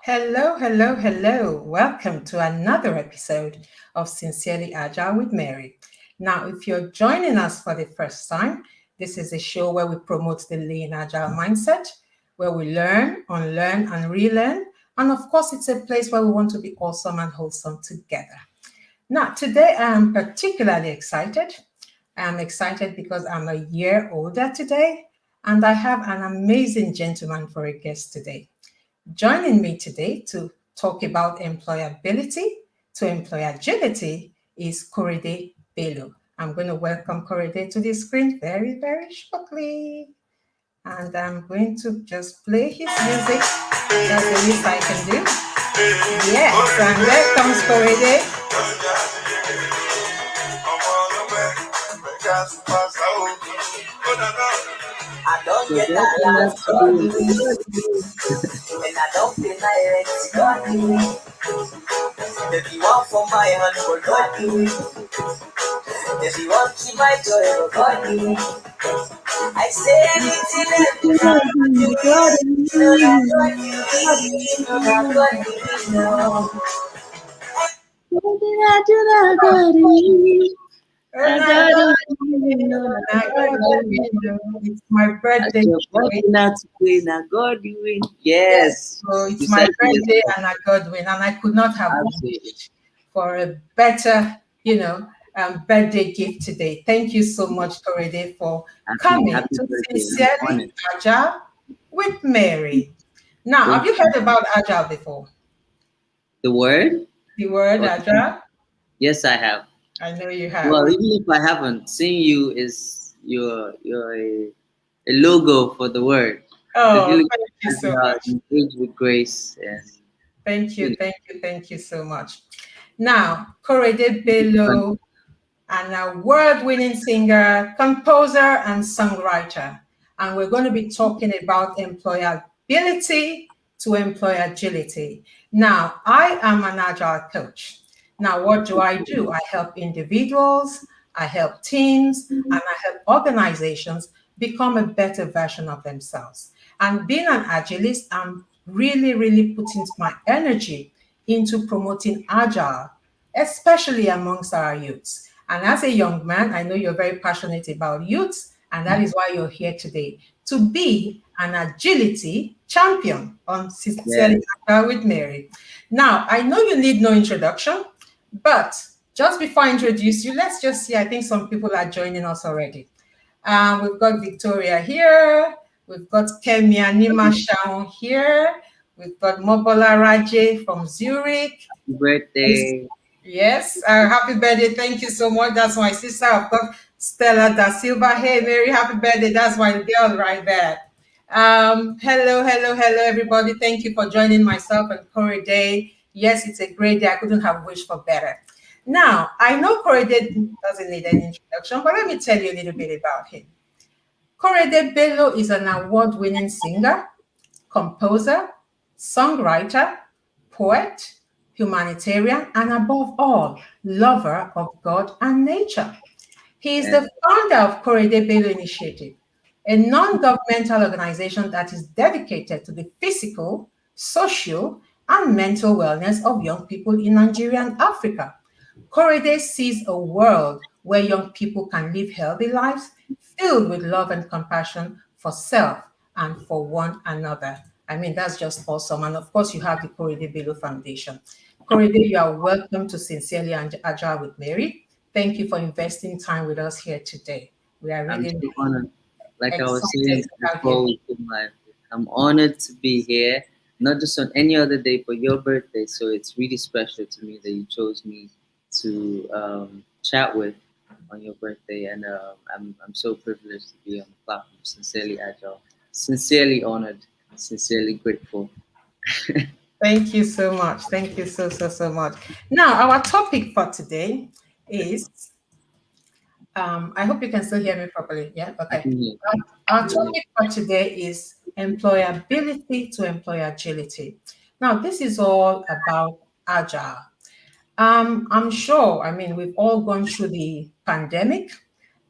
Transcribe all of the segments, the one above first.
Hello, hello, hello. Welcome to another episode of Sincerely Agile with Mary. Now, if you're joining us for the first time, this is a show where we promote the Lean Agile Mindset, where we learn, unlearn, and relearn. And of course, it's a place where we want to be awesome and wholesome together. Now, today I am particularly excited. I'm excited because I'm a year older today, and I have an amazing gentleman for a guest today. Joining me today to talk about employability to employagility is Korede Bello. I'm going to welcome Korede to the screen very, very shortly. And I'm going to just play his music. That's the least I can do. Yes, and there comes Korede. I don't get tired, God do it. When I don't feel my legs, God do it. If you want for my hand, but God do it. If you want to keep my joy, but God do it. I say anything that God do it. No, that God do it. No, that God do it. No. It's my birthday today. Yes, Yes. so it's You my said birthday yes. and I Godwin, and I could not have Absolutely. wished for a better, birthday gift today. Thank you so much, Korede, for coming Happy to birthday. I'm Sincerely honored. Agile with Mary. Now, have Thank you you. heard about Agile before? The word? The word Or- Agile? Yes, I have. I know you have. Well, even if I haven't, seeing you is you're a logo for the word. Oh, Sincerely, thank you so agile, much. engage with grace, and Thank you you, thank you, thank you so much. Now, Korede know, Bello, an award-winning singer, composer, and songwriter. And we're going to be talking about employability to employagility. Now, I am an agile coach. Now, what do? I help individuals, I help teams, and I help organizations become a better version of themselves. And being an agilist, I'm really, really putting my energy into promoting agile, especially amongst our youths. And as a young man, I know you're very passionate about youths, and that is why you're here today to be an agility champion on Sincerely yes, Agile with Mary. Now, I know you need no introduction, but just before I introduce you, let's just see. I think some people are joining us already. We've got Victoria here. We've got Kemia Nima Shaun here. We've got Mobola Raje from Zurich. happy birthday. Yes, happy birthday. Thank you so much. That's my sister. I've got Stella da Silva. Hey, Mary, happy birthday. That's my girl right there. Hello, hello, hello, everybody. Thank you for joining myself and Corey Day. Yes, it's a great day. I couldn't have wished for better. Now, I know Corey Day doesn't need any introduction, but let me tell you a little bit about him. Korede Bello is an award-winning singer, composer, songwriter, poet, humanitarian, and above all, lover of God and nature. He is Yes, the founder of Korede Bello Initiative, a non-governmental organization that is dedicated to the physical, social, and mental wellness of young people in Nigeria and Africa. Korede sees a world where young people can live healthy lives filled with love and compassion for self and for one another. I mean, that's just awesome. And of course, you have the Korede Bello Foundation. Korede, you are welcome to Sincerely Agile with Mary. Thank you for investing time with us here today. We are I'm really, so really honored. Like I was excited saying to have you. before we came live, I'm honored to be here, not just on any other day, but your birthday. So it's really special to me that you chose me to chat with on your birthday, and I'm so privileged to be on the platform. Sincerely agile, sincerely honored, sincerely grateful. Thank you so much. Thank you so, so, so much. Now, our topic for today is I hope you can still hear me properly. Yeah, I okay. can hear. Our topic for today is employability to employagility. Now, this is all about agile. I'm sure, I mean, we've all gone through the pandemic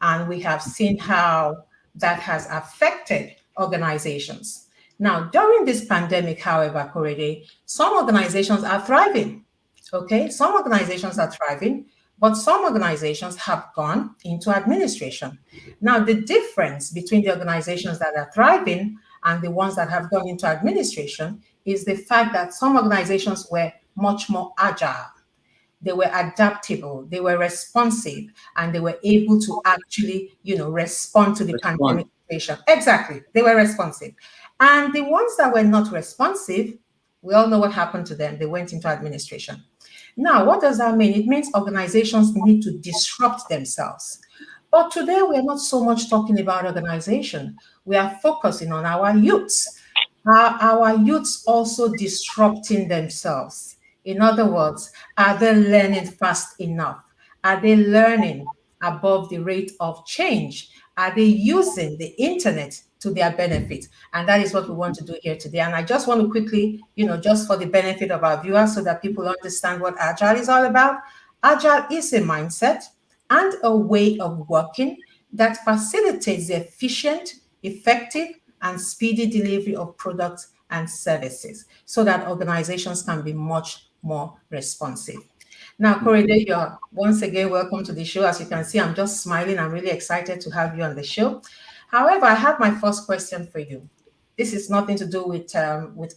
and we have seen how that has affected organizations. Now, during this pandemic, however, Korede, some organizations are thriving. Okay, some organizations are thriving, but some organizations have gone into administration. Now, the difference between the organizations that are thriving and the ones that have gone into administration is the fact that some organizations were much more agile, they were adaptable, they were responsive, and they were able to actually, respond to the Respond. pandemic situation. Exactly, they were responsive. And the ones that were not responsive, we all know what happened to them. They went into administration. Now, what does that mean? It means organizations need to disrupt themselves. But today, we're not so much talking about organization. We are focusing on our youths. Are our youths also disrupting themselves? In other words, are they learning fast enough? Are they learning above the rate of change? Are they using the internet to their benefit? And that is what we want to do here today. And I just want to quickly, just for the benefit of our viewers so that people understand what Agile is all about. Agile is a mindset and a way of working that facilitates the efficient, effective, and speedy delivery of products and services so that organizations can be much more responsive. Now, Korede, you're once again welcome to the show. As you can see, I'm just smiling. I'm really excited to have you on the show. However, I have my first question for you. This is nothing to do with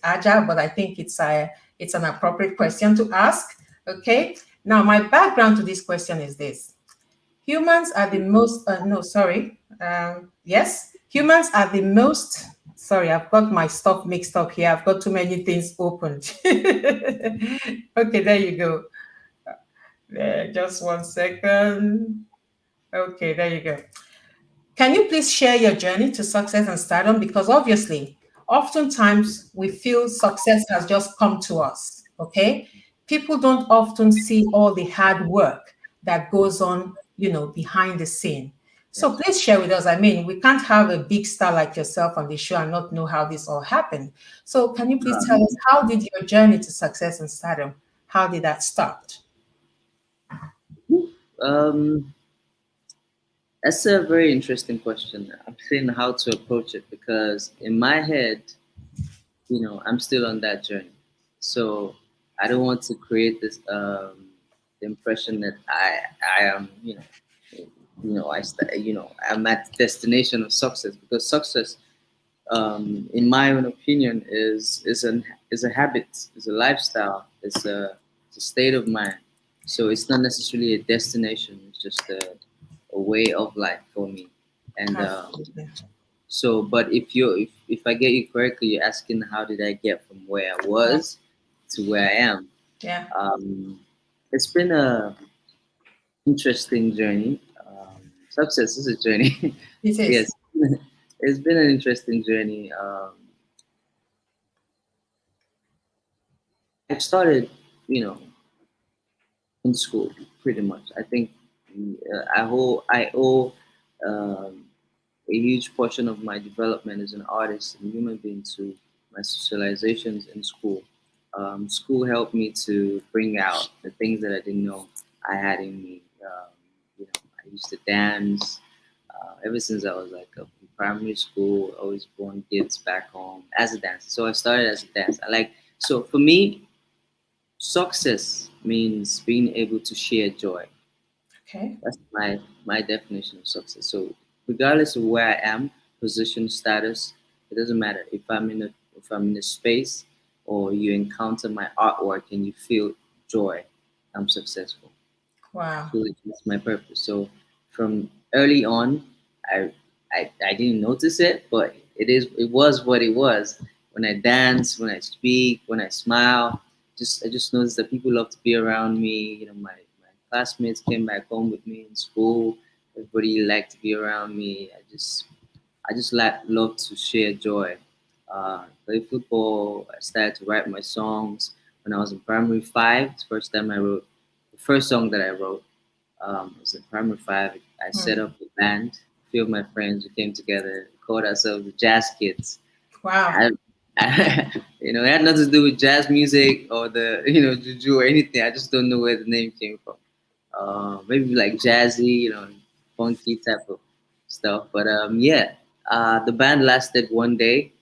Agile, but I think it's an appropriate question to ask. Okay. Now, my background to this question is this: humans are the most, no, sorry. Yes, humans are the most, sorry, I've got my stuff mixed up here. I've got too many things opened. Okay, there you go. Just 1 second. Okay, there you go. Can you please share your journey to success and stardom? Because obviously, oftentimes we feel success has just come to us. Okay. People don't often see all the hard work that goes on, behind the scene. So Yes. please share with us. I mean, we can't have a big star like yourself on the show and not know how this all happened. So can you please tell us, how did your journey to success and stardom, how did that start? Um, that's a very interesting question. I'm saying how to approach it because in my head, I'm still on that journey. So I don't want to create this the impression that I am, I'm at the destination of success because success, in my own opinion, is a habit, is a lifestyle, it's a state of mind. So it's not necessarily a destination. It's just a way of life for me. And Absolutely. so, but if I get you correctly, you're asking how did I get from where I Yeah. was to where I am. Yeah. Um, it's been a interesting journey. Success is a journey. It Yes, is. it's been an interesting journey. I started, you know, in school pretty much. I think I owe um, a huge portion of my development as an artist and human being to my socializations in school. School helped me to bring out the things that I didn't know I had in me. I used to dance ever since I was like in primary school. Always born gifts back home as a dancer. So I started as a dancer. So for me, success means being able to share joy. Okay. That's my definition of success. So regardless of where I am, position, status, it doesn't matter. If I'm in a space or you encounter my artwork and you feel joy, I'm successful. Wow. So it's my purpose. So from early on, I didn't notice it, but it was what it was. When I dance, when I speak, when I smile, I just noticed that people love to be around me. My classmates came back home with me in school. Everybody liked to be around me. I just love to share joy. Play football. I started to write my songs when I was in primary five. It's the first time I wrote the first song that I wrote was in primary five. I set Hmm. up a band. A few of my friends we came together, called ourselves the Jazz Kids. Wow. I, it had nothing to do with jazz music or the juju or anything. I just don't know where the name came from. Maybe like jazzy, funky type of stuff. But yeah, the band lasted one day.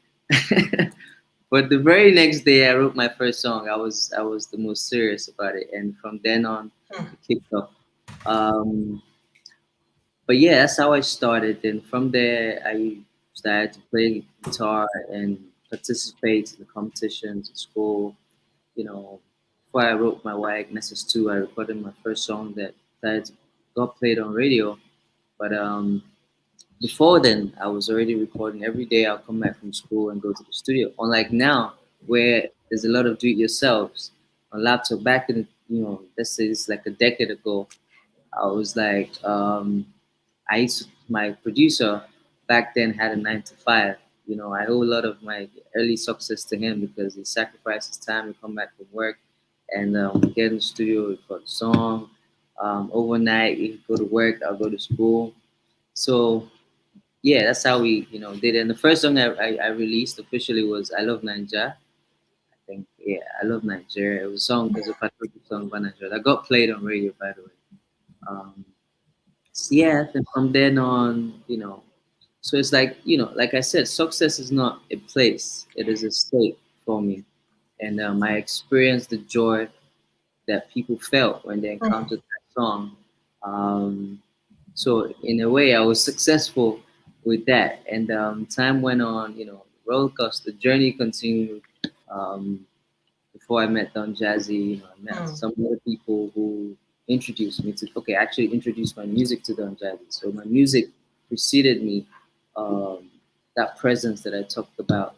But the very next day, I wrote my first song. I was the most serious about it, and from then on, Hmm. it kicked off. Um, but yeah, that's how I started. And from there, I started to play guitar and participate in the competitions at school. You know, before I wrote my Why Agnesis 2, I recorded my first song that got played on radio. But before then, I was already recording every day. I'll come back from school and go to the studio. Unlike now, where there's a lot of do-it-yourselves on laptop. Back in, let's say it's like a decade ago, I was like, my producer back then had a 9 to 5. I owe a lot of my early success to him because he sacrificed his time to come back from work and get in the studio, record a song. Overnight, he'd go to work, I'll go to school. So yeah, that's how we, did it. And the first song I released officially was "I Love Nigeria." I think, yeah, "I Love Nigeria." It was a song, it was a patriotic song by Nigeria that got played on radio, by the way. Um, so yeah, and from then on, so it's like, like I said, success is not a place; it is a state for me. And I experienced the joy that people felt when they Hmm. encountered that song. Um, so in a way, I was successful with that, and time went on. Roller coaster, the journey continued. Um, Before I met Don Jazzy, I met Hmm. some other people who introduced me to, okay, actually introduced my music to Don Jazzy. So my music preceded me. Um, that presence that I talked about,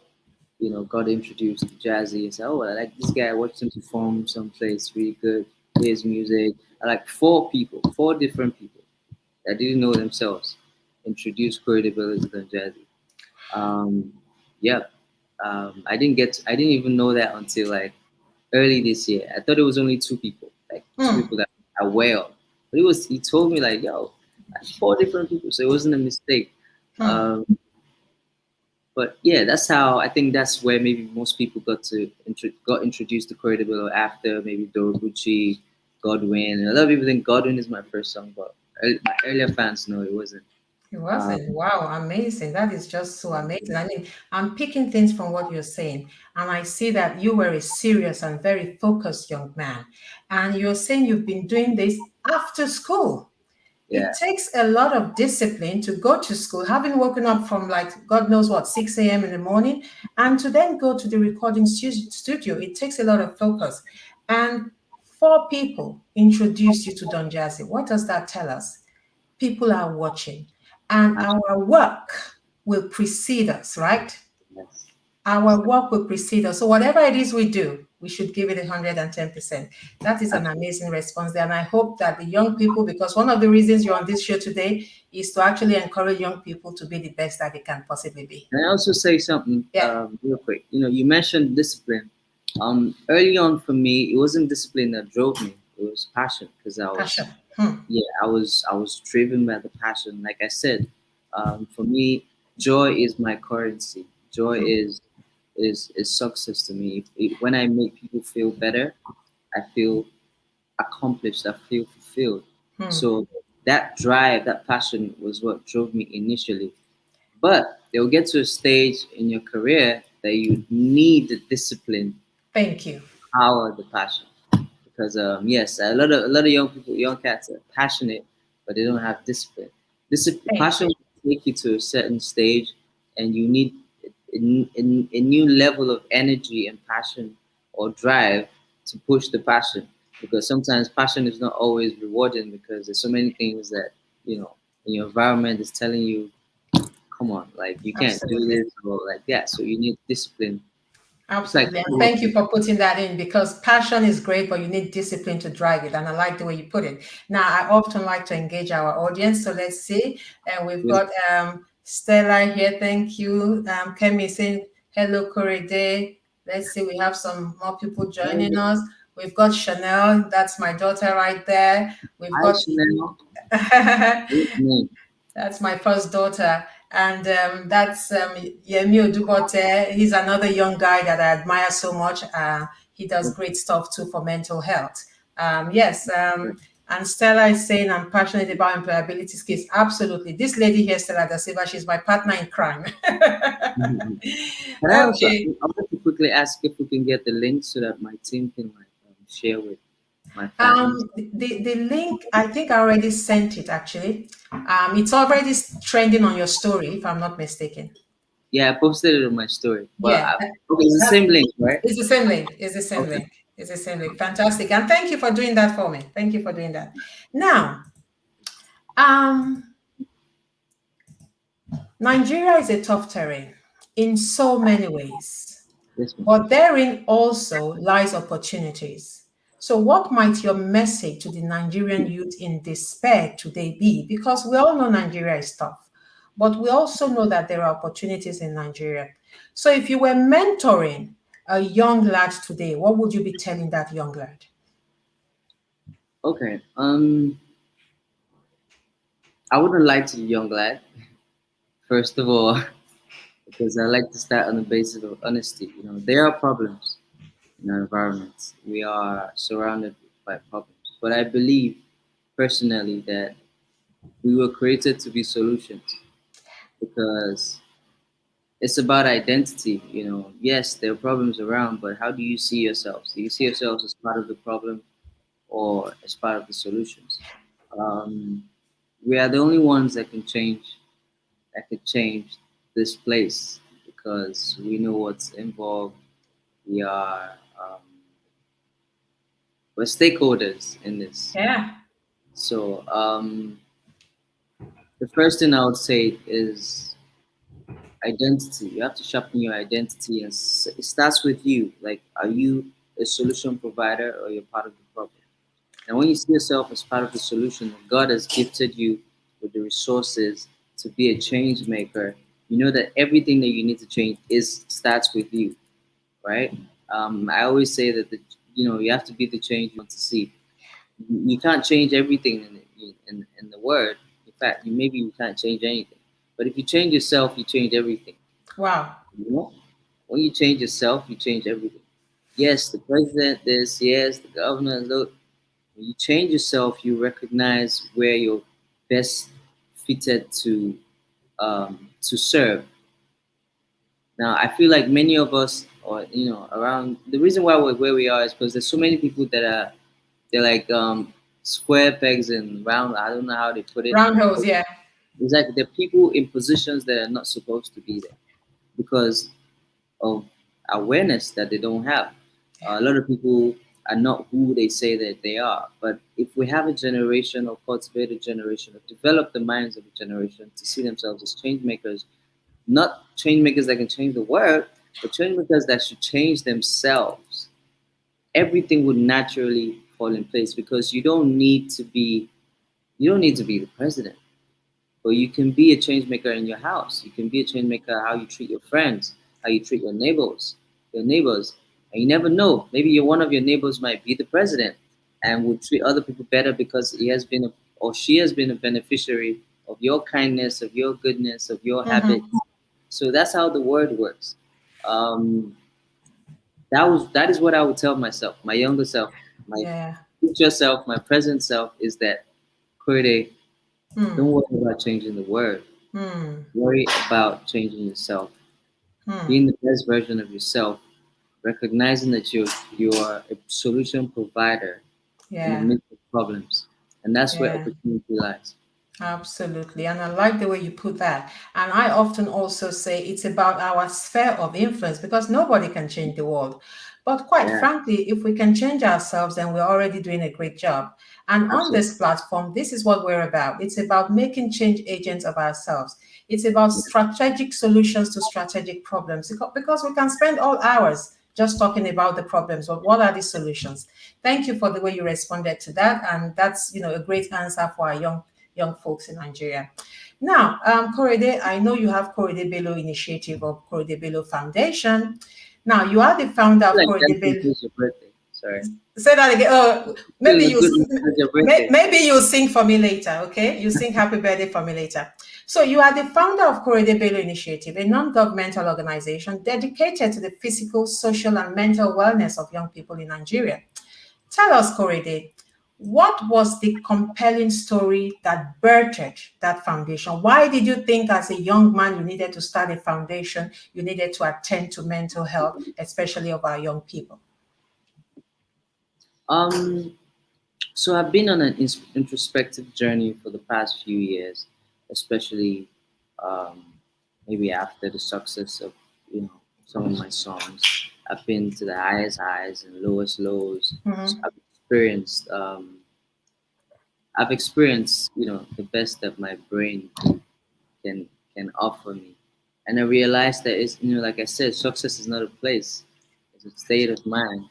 got introduced to Jazzy and said, oh, I like this guy. I watched him perform someplace really good. His music. I like four different people that didn't know themselves introduced Korede Bello to Don Jazzy. Um, yeah, I didn't even know that until like early this year. I thought it was only two people, like two Hmm. people that are well. But he told me like, yo, like four different people, so it wasn't a mistake. Hmm. Um, but yeah, that's how I think that's where maybe most people got introduced to Corey DeBello after maybe Dorobuchi, Godwin. And a lot of people think Godwin is my first song, but my earlier fans know it wasn't. It Um, wasn't. Wow, amazing. That is just so amazing. I mean, I'm picking things from what you're saying, and I see that you were a serious and very focused young man. And you're saying you've been doing this after school. It yeah, takes a lot of discipline to go to school, having woken up from like God knows what, 6 a.m. in the morning, and to then go to the recording studio. It takes a lot of focus. And four people introduced you to Don Jazzy. What does that tell us? People are watching, and actually, our work will precede us, right? yes. Our work will precede us. So whatever it is we do, we should give it 110%. That is an Absolutely. amazing response there. And I hope that the young people, because one of the reasons you're on this show today is to actually encourage young people to be the best that they can possibly be. Can I also say something Yeah, real quick? You mentioned discipline. Early on for me, it wasn't discipline that drove me. It was passion because passion. Hmm. yeah, I was driven by the passion. Like I said, for me, joy is my currency. Joy is success to me. When I make people feel better, I feel accomplished. I feel fulfilled. Hmm. So that drive, that passion was what drove me initially. But they'll get to a stage in your career that you need the discipline, Thank you. power, the passion. Because yes, a lot of young people, young cats are passionate, but they don't have discipline. Thank Passion you. will take you to a certain stage, and you need a new level of energy and passion or drive to push the passion. Because sometimes passion is not always rewarding because there's so many things that in your environment is telling you, come on, like you can't do Absolutely. this or like that. So you need discipline. It's like Absolutely. And thank you for putting that in because passion is great, but you need discipline to drive it. And I like the way you put it. Now, I often like to engage our audience. So let's see. And we've got Stella here. Thank you. Kemi saying, hello, Korede. Let's see. We have some more people joining us. We've got Chanel. That's my daughter right there. We've Hi got Chanel. Good name. That's my first daughter. And that's Yemi Odubote. He's another young guy that I admire so much. He does great stuff too for mental health. Yes. And Stella is saying, I'm passionate about employability skills. Absolutely. This lady here, Stella Da Silva, she's my partner in crime. Can I also? Okay. I wanted to quickly ask if we can get the link so that my team can like share with my fans. The link, I think I already sent it actually. It's already trending on your story, if I'm not mistaken. Yeah, I posted it on my story. Well, Yeah, okay, it's the that same link, right? it's the same link. It's the same Okay. link. It's the same link. Fantastic. And thank you for doing that for me. Thank you for doing that. Now, um, Nigeria is a tough terrain in so many ways, Yes, ma'am. but therein also lies opportunities. So, what might your message to the Nigerian youth in despair today be? Because we all know Nigeria is tough, but we also know that there are opportunities in Nigeria. So, if you were mentoring a young lad today, what would you be telling that young lad? Okay. I wouldn't lie to the young lad. First of all, because I like to start on the basis of honesty. You know, there are problems in our environment. We are surrounded by problems. But I believe personally that we were created to be solutions because it's about identity. You know, yes, there are problems around, but how do you see yourselves? Do you see yourselves as part of the problem or as part of the solutions? Um, we are the only ones that could change this place because we know what's involved. We are we're stakeholders in this. Yeah, So the first thing I would say is identity. You have to sharpen your identity, and it starts with you. Like, are you a solution provider or you're part of the problem? And when you see yourself as part of the solution, God has gifted you with the resources to be a change maker. You know that everything that you need to change is starts with you, right? I always say that you have to be the change you want to see. You can't change everything in the word. In fact, maybe you can't change anything. But if you change yourself, you change everything. wow. You know? When you change yourself, you change everything. Yes, the president, this, yes, the governor, look. When you change yourself, you recognize where you're best fitted to serve. Now, I feel like many of us, or around the reason why we're where we are is because there's so many people that are they're like square pegs and round. I don't know how they put it. Roundhouse, yeah. It's like there are people in positions that are not supposed to be there because of awareness that they don't have. A lot of people are not who they say that they are. But if we have a generation or cultivate a generation or develop the minds of a generation to see themselves as change makers, not change makers that can change the world, but change makers that should change themselves, everything would naturally fall in place because you don't need to be the president. But you can be a change maker in your house. You can be a change maker how you treat your friends, how you treat your neighbors. And you never know. Maybe one of your neighbors might be the president and will treat other people better because he has been or she has been a beneficiary of your kindness, of your goodness, of your habits. Mm-hmm. So that's how the word works. Um, that is what I would tell myself, my younger self, my Yeah. future self, my present self is that Korede, don't Hmm. worry about changing the world. Hmm. Worry about changing yourself, Hmm. being the best version of yourself, recognizing that you are a solution provider in the Yeah. midst of problems, and that's where Yeah. opportunity lies. Absolutely. And I like the way you put that. And I often also say it's about our sphere of influence because nobody can change the world. But quite Yeah, frankly, if we can change ourselves, then we're already doing a great job. And on absolutely. this platform, this is what we're about. It's about making change agents of ourselves. It's about strategic solutions to strategic problems because we can spend all hours just talking about the problems, but what are the solutions? Thank you for the way you responded to that. And that's, a great answer for our young folks in Nigeria. Now, Korede, I know you have Korede Bello Initiative or Korede Bello Foundation. Now, you are the founder I feel of like Korede dancing Bello. is your birthday. Sorry, Say that again. Oh, maybe feeling you good because your birthday. maybe you sing for me later. Okay, you sing Happy Birthday for me later. So you are the founder of Korede Bello Initiative, a non-governmental organization dedicated to the physical, social, and mental wellness of young people in Nigeria. Tell us, Korede, What was the compelling story that birthed that foundation? Why did you think as a young man you needed to start a foundation, you needed to attend to mental health, especially of our young people? Um, so I've been on an introspective journey for the past few years, especially um, maybe after the success of some of my songs. I've been to the highest highs and lowest lows. So Mhm. experienced I've experienced the best that my brain can can offer me, and I realized that it's like I said, success is not a place; it's a state of mind.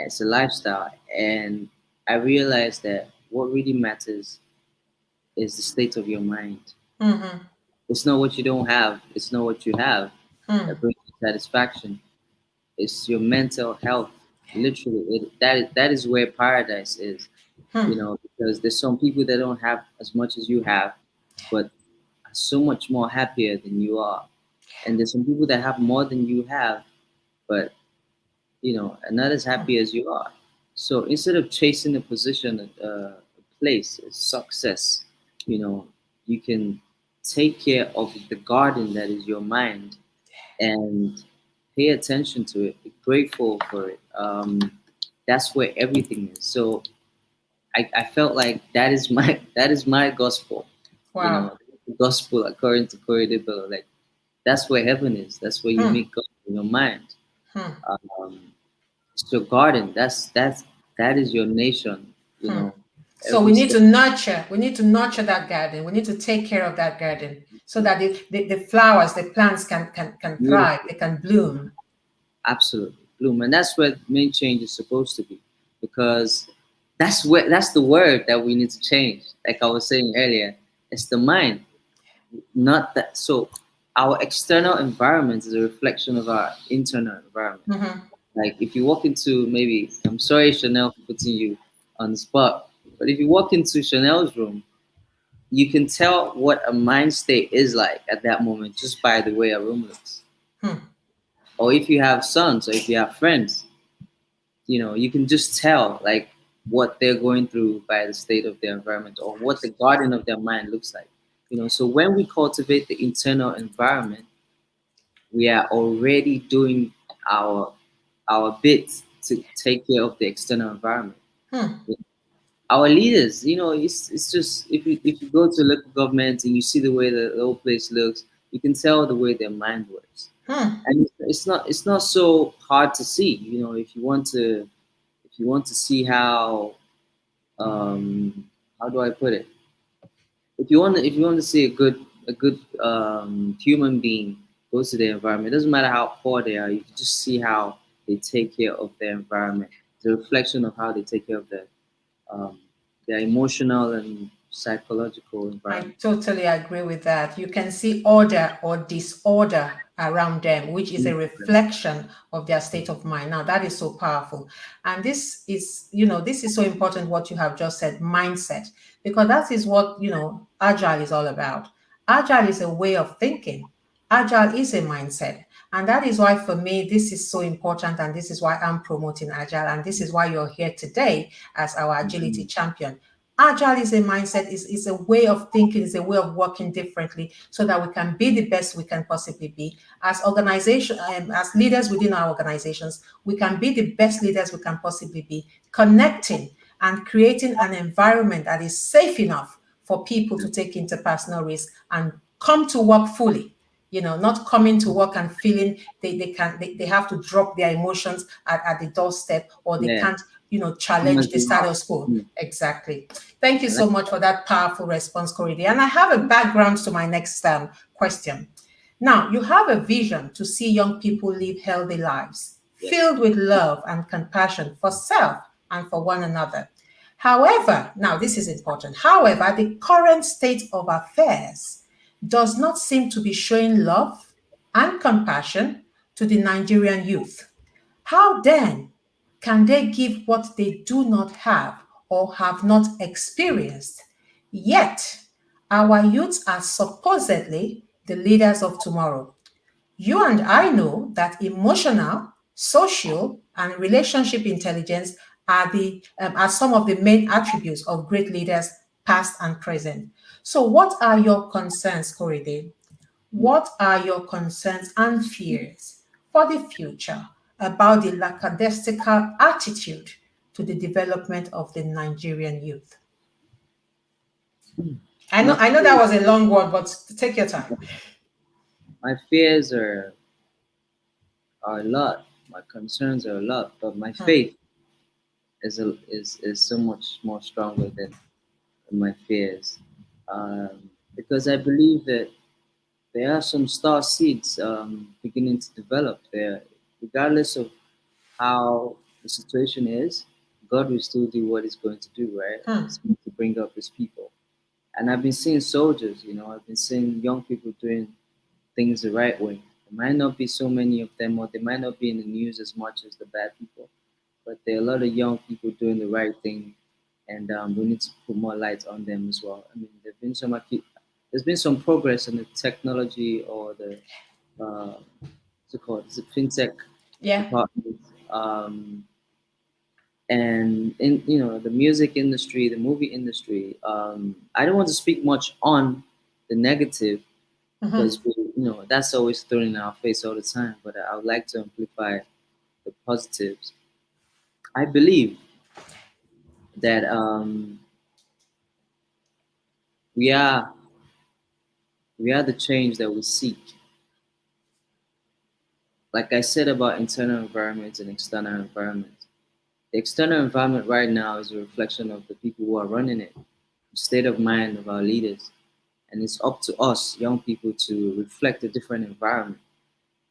It's a lifestyle, and I realized that what really matters is the state of your mind. Mhm. It's not what you don't have. It's not what you have that Mhm. brings you satisfaction. It's your mental health. Literally, that is where paradise is. Mhm. Because there's some people that don't have as much as you have, but are so much more happier than you are. And there's some people that have more than you have, but are not as happy as you are. So instead of chasing a position, a place, a success, you know, you can take care of the garden that is your mind and pay attention to it, be grateful for it. That's where everything is. So I felt like that is my that is my gospel, Wow. the gospel according to Korede Bello. Like that's where heaven is. That's where you Hmm. meet God in your mind. Hmm. Um, it's your garden. That is your nation. Hmm. So we Every need step. to nurture. We need to nurture that garden. We need to take care of that garden so that the flowers, the plants can thrive. Beautiful. They can bloom. Absolutely. Bloom. And that's where main change is supposed to be. Because that's the word that we need to change. Like I was saying earlier. It's the mind. Not that so our external environment is a reflection of our internal environment. Mhm. Like if you walk into maybe I'm sorry Chanel for putting you on the spot, but if you walk into Chanel's room, you can tell what a mind state is like at that moment just by the way a room looks. Hmm. Or if you have sons or if you have friends, you can just tell like what they're going through by the state of their environment or what the garden of their mind looks like. So when we cultivate the internal environment, we are already doing our our bit to take care of the external environment. Hmm. Our leaders, it's just if you go to local government and you see the way the whole place looks, you can tell the way their mind works. Hmm. And it's not so hard to see. If you want to see how do I put it? If you want to see a good human being go to their environment, it doesn't matter how poor they are. You can just see how they take care of their environment. It's a reflection of how they take care of um, their emotional and psychological I environment. totally agree with that. You can see order or disorder around them, which is a reflection of their state of mind. Now, that is so powerful. And this is so important what you have just said, mindset, because that is what, Agile is all about. Agile is a way of thinking. Agile is a mindset. And that is why, for me, this is so important. And this is why I'm promoting Agile. And this is why you're here today as our agility Mhm. champion. Agile is a mindset, is a way of thinking, is a way of working differently so that we can be the best we can possibly be. As organization, as leaders within our organizations, we can be the best leaders we can possibly be, connecting and creating an environment that is safe enough for people to take interpersonal risk and come to work fully, not coming to work and feeling they have to drop their emotions at the doorstep, or they Yeah, can't too challenge much the status quo. Mm. Exactly. Thank you I like so much for that powerful response, Korede. And I have a background to my next question. Now, you have a vision to see young people live healthy lives yes. filled with love and compassion for self and for one another. However, now this is important. However, the current state of affairs does not seem to be showing love and compassion to the Nigerian youth. How then can they give what they do not have or have not experienced? Yet, our youths are supposedly the leaders of tomorrow. You and I know that emotional, social, and relationship intelligence are some of the main attributes of great leaders, past and present. So, what are your concerns, Korede? What are your concerns and fears for the future about the lackadaisical attitude to the development of the Nigerian youth? My I know that was a long word, but take your time. my fears are a lot. My concerns are a lot, but my Hmm. faith is so much more stronger than my fears, because I believe that there are some star seeds beginning to develop there, regardless of how the situation is. God will still do what He's going to do, right? Hmm. He's going to bring up His people. And I've been seeing soldiers, I've been seeing young people doing things the right way. There might not be so many of them, or they might not be in the news as much as the bad people, but there are a lot of young people doing the right thing, and we need to put more light on them as well. I mean, there's been some progress in the technology or the what's it called? Is it fintech Yeah. department? And in the music industry, the movie industry. I don't want to speak much on the negative Mm-hmm. because that's always thrown in our face all the time. But I would like to amplify the positives. I believe that we are we are the change that we seek. Like I said about internal environment and external environment. The external environment right now is a reflection of the people who are running it, the state of mind of our leaders. And it's up to us, young people, to reflect a different environment.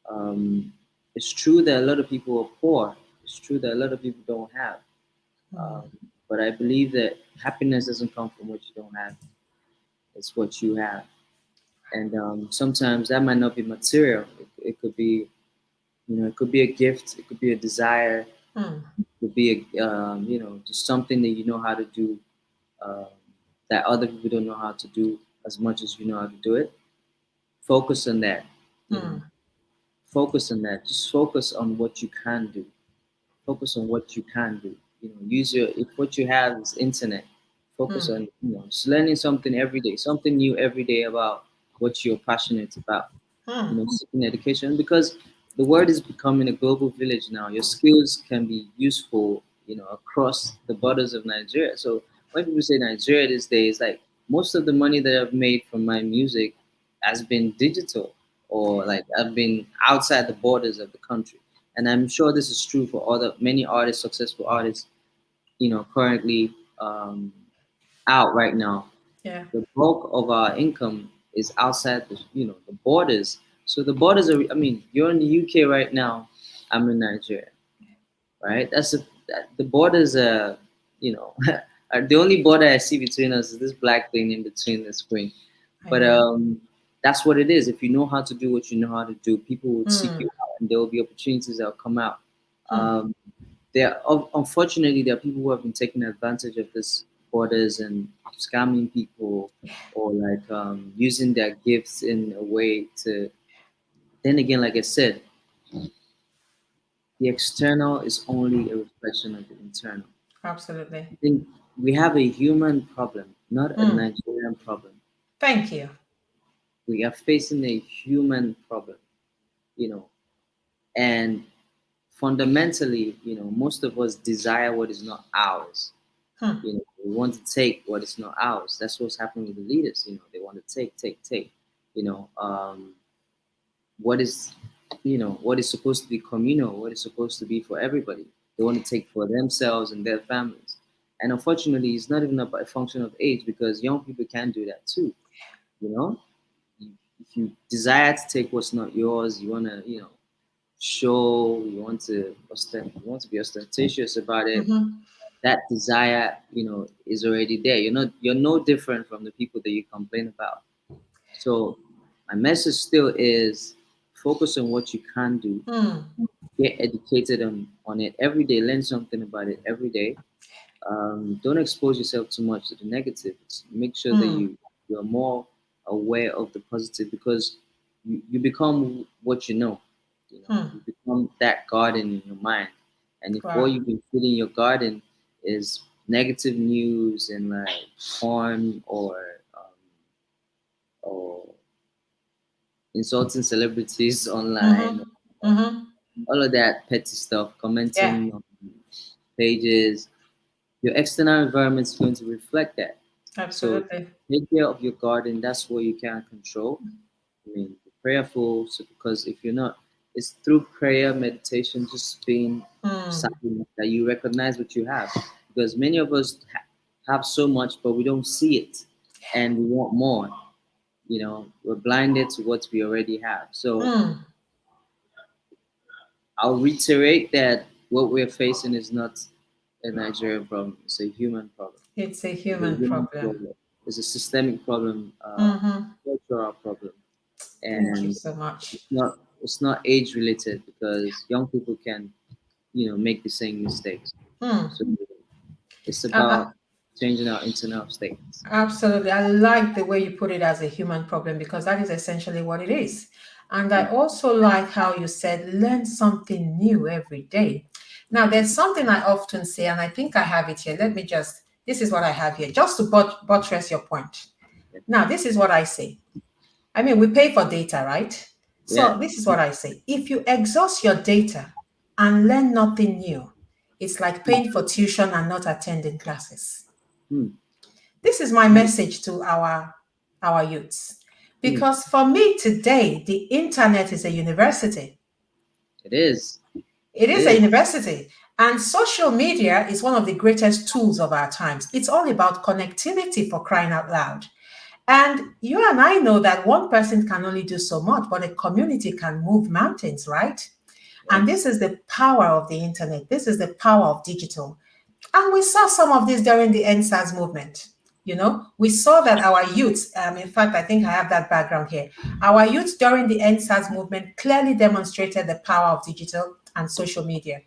Um, it's true that a lot of people are poor. It's true that a lot of people don't have. Um, but I believe that happiness doesn't come from what you don't have. It's what you have. And sometimes that might not be material. It could be, it could be a gift. It could be a desire. It Hmm. could be just something that you know how to do, um, that other people don't know how to do as much as you know how to do it. Focus on that. You know, Hmm. focus on that. Just focus on what you can do. Focus on what you can do. Use your if what you have is internet. Focus Hmm. on just learning something every day, something new every day about what you're passionate about. Hmm. Seeking education because the world is becoming a global village now. Your skills can be useful, across the borders of Nigeria. So when people say Nigeria these days, like most of the money that I've made from my music has been digital or like I've been outside the borders of the country. And I'm sure this is true for other many artists, successful artists, currently out right now. Yeah. The bulk of our income is outside the borders. So the borders are. I mean, you're in the UK right now. I'm in Nigeria, right? The borders are. You know, are the only border I see between us is this black thing in between the screen. I But know. that's what it is. If you know how to do what you know how to do, people will seek Hmm. you out, and there will be opportunities that will come out. Hmm. Um, unfortunately there are people who have been taking advantage of this borders and scamming people or like using their gifts in a way to. Then again, like I said, the external is only a reflection of the internal. Absolutely. I think we have a human problem, not a Hmm. Nigerian problem. Thank you. We are facing a human problem, you know, and fundamentally, most of us desire what is not ours. Hmm. We want to take what is not ours. That's what's happening with the leaders. They want to take. You know, what is, what is supposed to be communal, what is supposed to be for everybody. They want to take for themselves and their families. And unfortunately, it's not even a function of age because young people can do that too. You know, if you desire to take what's not yours, you want to, show, you want to be ostentatious about it. Mm-hmm. That desire, is already there. You're no different from the people that you complain about. So my message still is focus on what you can do. Hmm. Get educated on it every day. Learn something about it every day. Don't expose yourself too much to the negatives. Make sure that Hmm. you're more aware of the positive because you become what you know. Hmm. You become that garden in your mind. And if all Wow. you've been feeding your garden is negative news and like porn or insulting celebrities online, Mm-hmm. Mm-hmm. all of that petty stuff, Yeah, commenting on pages, your external environment is going to reflect that. So absolutely. take care of your garden. That's what you can control. I mean, be prayerful. So because if you're not, it's through prayer, meditation, just being Hmm. silent that you recognize what you have. Because many of us have so much, but we don't see it, and we want more. We're blinded to what we already have. So Hmm. I'll reiterate that what we're facing is not a Nigerian problem; it's a human problem. It's a It's a human human problem. problem. It's a systemic problem, Mm-hmm. cultural problem, Thank you and so much. it's not age related because young people can make the same mistakes. Hmm. So it's Uh, uh, about changing our internal states. Absolutely. I like the way you put it as a human problem because that is essentially what it is. And I Mm. also like how you said, learn something new every day. Now, there's something I often say, and I think I have it here. This is what I have here, just to buttress your point. Now, this is what I say. I mean, we pay for data, right? Yeah. So, this is what I say. If you exhaust your data and learn nothing new, it's like paying for tuition and not attending classes. Mm. This is my message to our youths. Mm. Because for me today, the internet is a university. It is. It It is a is. university. And social media is one of the greatest tools of our times. It's all about connectivity for crying out loud. And you and I know that one person can only do so much, but a community can move mountains, right? And this Yes. is the power of the internet. This is the power of digital. And we saw some of this during the NSAS movement. We saw that our youth, in fact, I think I have that background here. Our youth during the NSAS movement clearly demonstrated the power of digital and social media.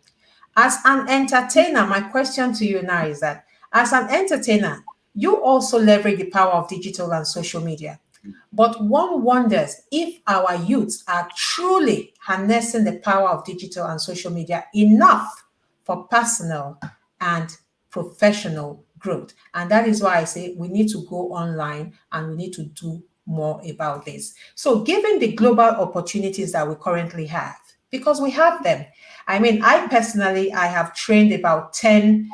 As an entertainer, my question to you now is that as an entertainer, you also leverage the power of digital and social media. But one wonders if our youths are truly harnessing the power of digital and social media enough for personal and professional growth. And that is why I say we need to go online and we need to do more about this. So, given the global opportunities that we currently have, because we have them, I mean, I have trained about 10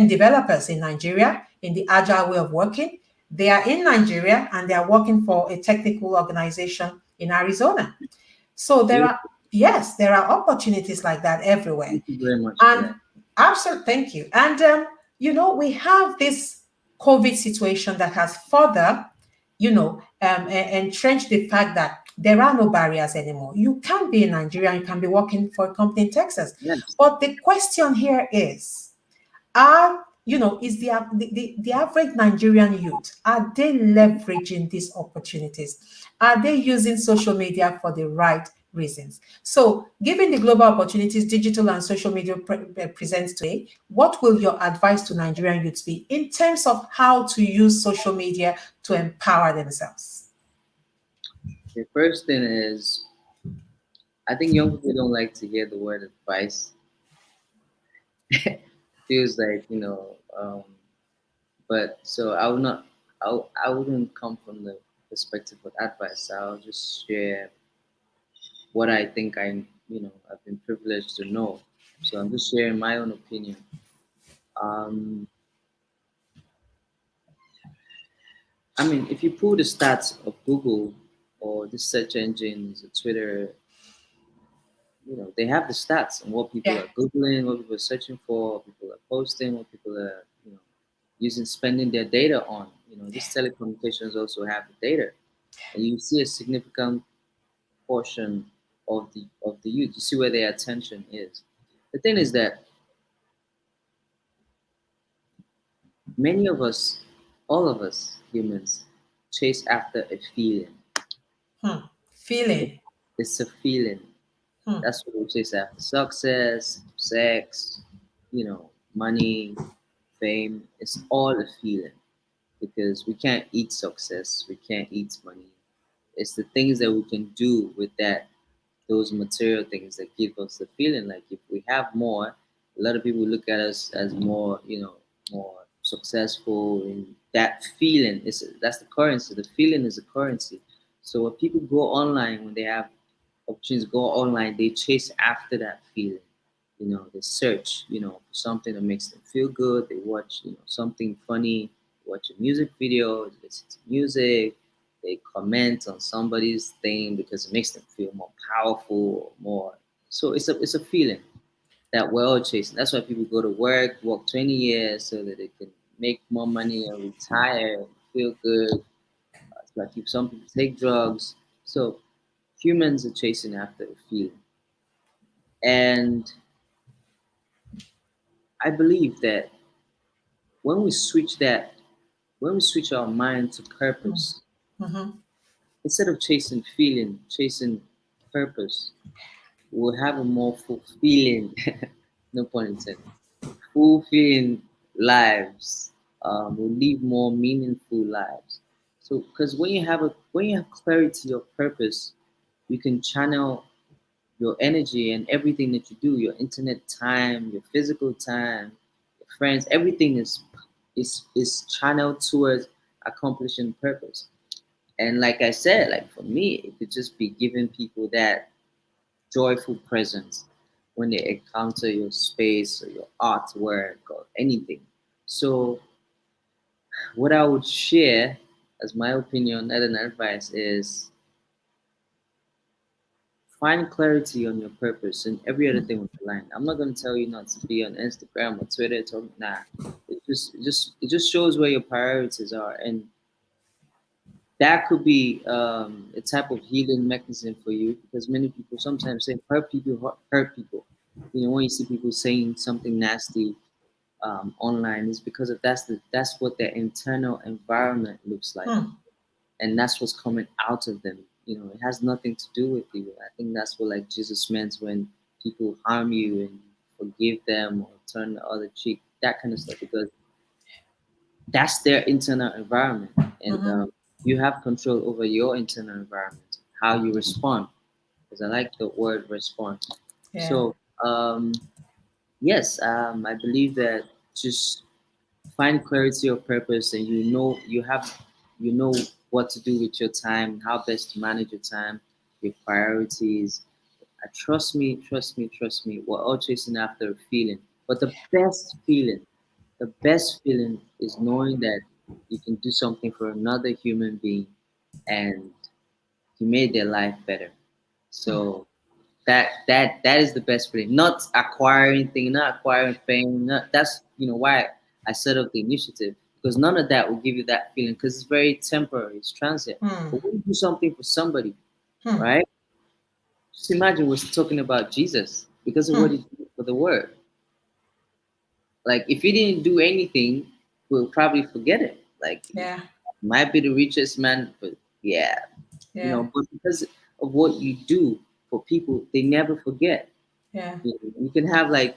developers in Nigeria in the agile way of working. They are in Nigeria and they are working for a technical organization in Arizona. So Beautiful. yes, there are opportunities like that everywhere. Thank you very much for And that. absolutely, thank you. And we have this COVID situation that has further, entrenched the fact that there are no barriers anymore. You can be in Nigeria, you can be working for a company in Texas. Yes. But the question here is the average Nigerian youth, are they leveraging these opportunities? Are they using social media for the right reasons? So, given the global opportunities digital and social media presents today, what will your advice to Nigerian youths be in terms of how to use social media to empower themselves? The first thing is, I think young people don't like to hear the word advice. Feels like but so I would not. I wouldn't come from the perspective of advice. I'll just share what I think I've been privileged to know. So I'm just sharing my own opinion. Um, I mean, if you pull the stats of Google or the search engines, Twitter, they have the stats on what people Yeah. are googling, what people are searching for, what people are posting, what people are using spending their data on. These telecommunications also have the data, and you see a significant portion of the youth. You see where their attention is. The thing is that many of us, all of us humans, chase after a feeling. Feeling. It's a feeling. Hmm. That's what we chase after. Success, sex, money, fame. It's all a feeling because we can't eat success. We can't eat money. It's the things that we can do with that those material things that give us the feeling. Like if we have more, a lot of people look at us as more, more successful. And that feeling is that's the currency. The feeling is the currency. So when people go online, when they have opportunities to go online, they chase after that feeling. They search, for something that makes them feel good. They watch, something funny, watch a music video, listen to music. They comment on somebody's thing because it makes them feel more powerful, more. So it's a feeling that we're all chasing. That's why people go to work 20 years so that they can make more money and retire, feel good. It's like if some people take drugs. So humans are chasing after a feeling. And I believe that when we switch that, when we switch our mind to purpose, Mm-hmm. instead of chasing feeling, chasing purpose, we'll have a more fulfilling, no pun intended, fulfilling lives. We'll live more meaningful lives. So, because when you have clarity of purpose, you can channel your energy and everything that you do, your internet time, your physical time, your friends, everything is channeled towards accomplishing purpose. And like I said, like for me, it could just be giving people that joyful presence when they encounter your space or your artwork or anything. So what I would share as my opinion and an advice is find clarity on your purpose and every other thing with the line. I'm not gonna tell you not to be on Instagram or Twitter. Nah. It just shows where your priorities are, and that could be a type of healing mechanism for you because many people sometimes say hurt people. When you see people saying something nasty online, is because of that's what their internal environment looks like, Hmm. and that's what's coming out of them. It has nothing to do with you. I think that's what like Jesus meant when people harm you and forgive them or turn the other cheek, that kind of stuff, because that's their internal environment, and Mm-hmm. you have control over your internal environment, how you respond. Because I like the word respond. Yeah. So yes, I believe that just find clarity of purpose, and you know what to do with your time, how best to manage your time, your priorities. Trust me, we're all chasing after a feeling, but the best feeling is knowing that you can do something for another human being and you made their life better. So that is the best feeling. Not acquiring thing, not acquiring fame. That's why I set up the initiative, because none of that will give you that feeling because it's very temporary, it's transient. Hmm. But when you do something for somebody, Hmm. right? Just imagine we're talking about Jesus because of what Hmm. he did for the world. Like if he didn't do anything, we'll probably forget it. Like Yeah. might be the richest man, but yeah, Yeah. but because of what you do for people, they never forget. Yeah. You can have like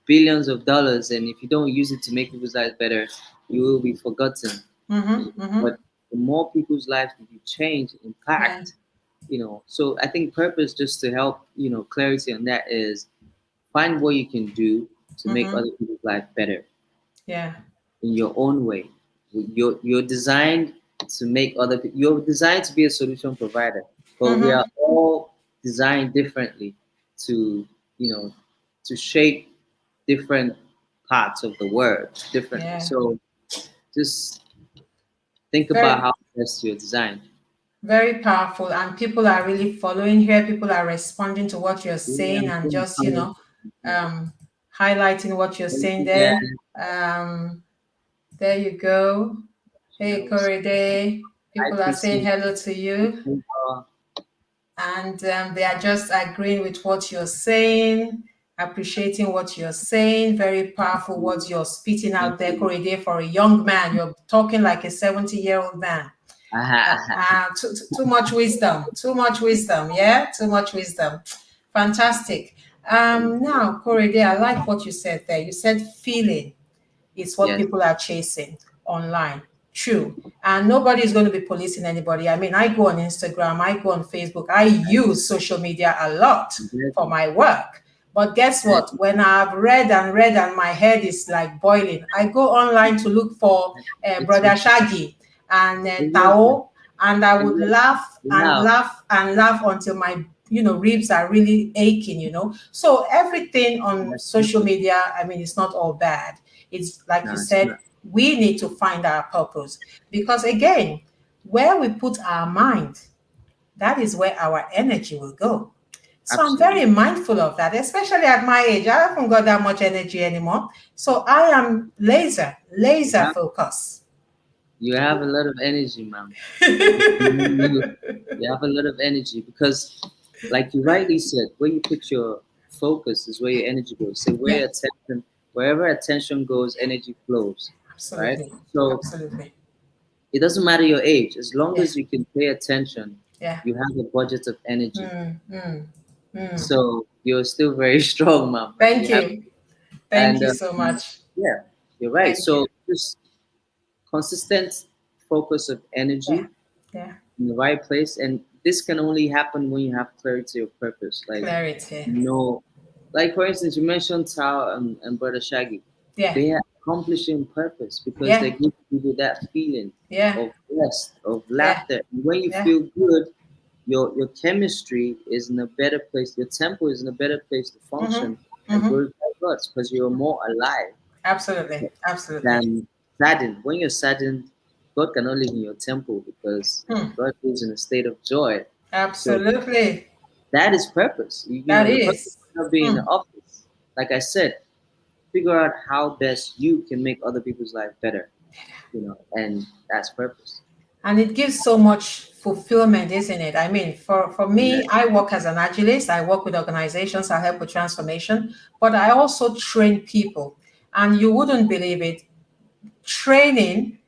billions of dollars, and if you don't use it to make people's lives better, you will be forgotten. Mm-hmm. Mm-hmm. But the more people's lives that you change, Yeah. impact, So I think purpose, just to help, clarity on that, is find what you can do to make Mm-hmm. other people's life better Yeah. in your own way. You're designed to make you're designed to be a solution provider, but we are Mm-hmm. all designed differently to you know to shape different parts of the world differently. Yeah. So just think about Very, how best you're designed. very powerful. And people are really following here. People are responding to what you're Yeah, saying and yeah, just, um, highlighting what you're saying yeah. there. There you go. Hey, Korede. Hi, People are saying Chrissy. hello to you. And they are just agreeing with what you're saying, appreciating what you're saying. Very powerful words you're spitting Thank out there, you. Korede, for a young man. You're talking like a 70-year-old man. Too much wisdom, too much wisdom. Yeah, too much wisdom. Fantastic. Now, Korede, I like what you said there. You said feeling is what Yes. people are chasing online. True. And nobody is going to be policing anybody. I mean, I go on Instagram, I go on Facebook, I use social media a lot for Exactly. my work. But guess what? Exactly. When I've read and read and my head is like boiling, I go online to look for It's Brother Shaggy and exactly. Tao, and I would Exactly. laugh and Now, laugh and laugh until my ribs are really aching. So everything on that's social people. media, I mean, it's not all bad. It's like you No, it's said, not. we need to find our purpose, because again, where we put our mind, that is where our energy will go. So I'm Absolutely. very mindful of that, especially at my age. I haven't got that much energy anymore. So I am laser Yeah. focus. You have a lot of energy, man. You, you have a lot of energy because, like you rightly said, where you put your focus is where your energy goes. So Yeah, wherever attention goes, energy flows, right? absolutely. So Absolutely. it doesn't matter your age, as long Yeah, as you can pay attention, yeah. you have a budget of energy. Mm, mm, mm. So you're still very strong, man. Thank You have, you. Thank and you so much. yeah, you're right. Thank you. So just consistent focus of Yeah, energy yeah. in the right place, and this can only happen when you have clarity of purpose. Like, Clarity. you know, like for instance, you mentioned Tao and Brother Shaggy. Yeah, They are accomplishing purpose because they yeah, give people that feeling yeah, of rest, of yeah, laughter. And when you yeah. feel good, your chemistry is in a better place. Your tempo is in a better place to Mm-hmm. function and Mm-hmm. glorify God because you're more alive Absolutely. Absolutely. than saddened. When you're saddened, God cannot live in your temple because Hmm. God lives in a state of joy. So Absolutely. that is purpose. That Your purpose is. is not being in Hmm. the office. Like I said, figure out how best you can make other people's life better. And that's purpose. And it gives so much fulfillment, isn't it? I mean, for Yeah. me, I work as an agilist. I work with organizations. I help with transformation, but I also train people. And you wouldn't believe it. Training,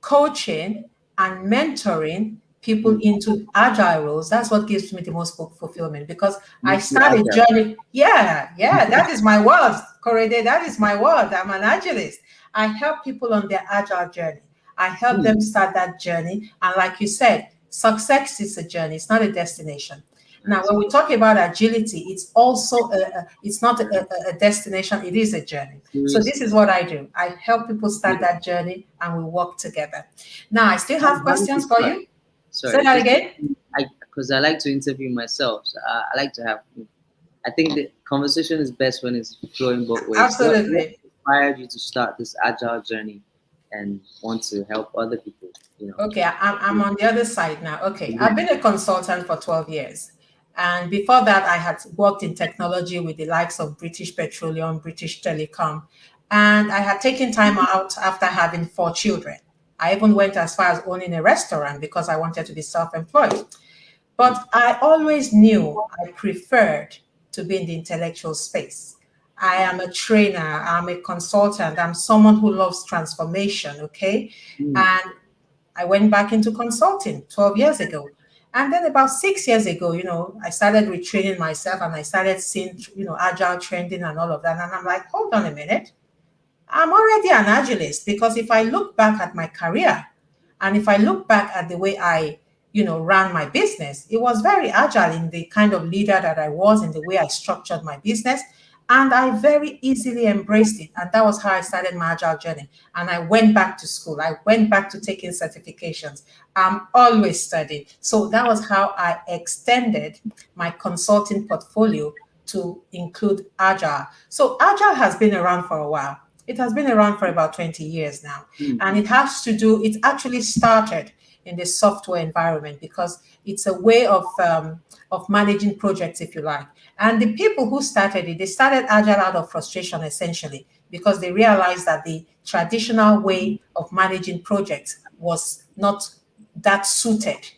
coaching, and mentoring people Mm. into agile roles, that's what gives me the most fulfillment, because I Makes you start a agile. journey. Yeah, that is my world, Korede. That is my world. I'm an agilist. I help people on their agile journey. I help Mm. them start that journey. And like you said, success is a journey, it's not a destination. Now, Nice. when we talk about agility, it's also it's not a destination; it is a journey. So this Seriously. is what I do. I help people start Yeah. that journey, and we work together. Now, I still have How did you questions for start? you. Say Sorry, that just again. because I like to interview myself. So I like to have. I think the conversation is best when it's flowing both ways. What Absolutely. inspired you to start this agile journey and want to help other people? Okay, I'm on the other side now. Okay, I've Mhm. been a consultant for 12 years. And before that, I had worked in technology with the likes of British Petroleum, British Telecom. And I had taken time out after having 4 children. I even went as far as owning a restaurant because I wanted to be self employed. But I always knew I preferred to be in the intellectual space. I am a trainer, I'm a consultant, I'm someone who loves transformation, okay? Mm. And I went back into consulting 12 years ago. And then about 6 years ago, I started retraining myself and I started seeing, agile trending and all of that. And I'm like, hold on a minute. I'm already an agilist, because if I look back at my career and if I look back at the way I, ran my business, it was very agile in the kind of leader that I was, in the way I structured my business. And I very easily embraced it. And that was how I started my agile journey. And I went back to school. I went back to taking certifications. I'm always studying. So that was how I extended my consulting portfolio to include agile. So agile has been around for a while. It has been around for about 20 years now. Mm. And it actually started in the software environment, because it's a way of managing projects, if you like. And the people who started it, they started agile out of frustration, essentially, because they realized that the traditional way of managing projects was not that suited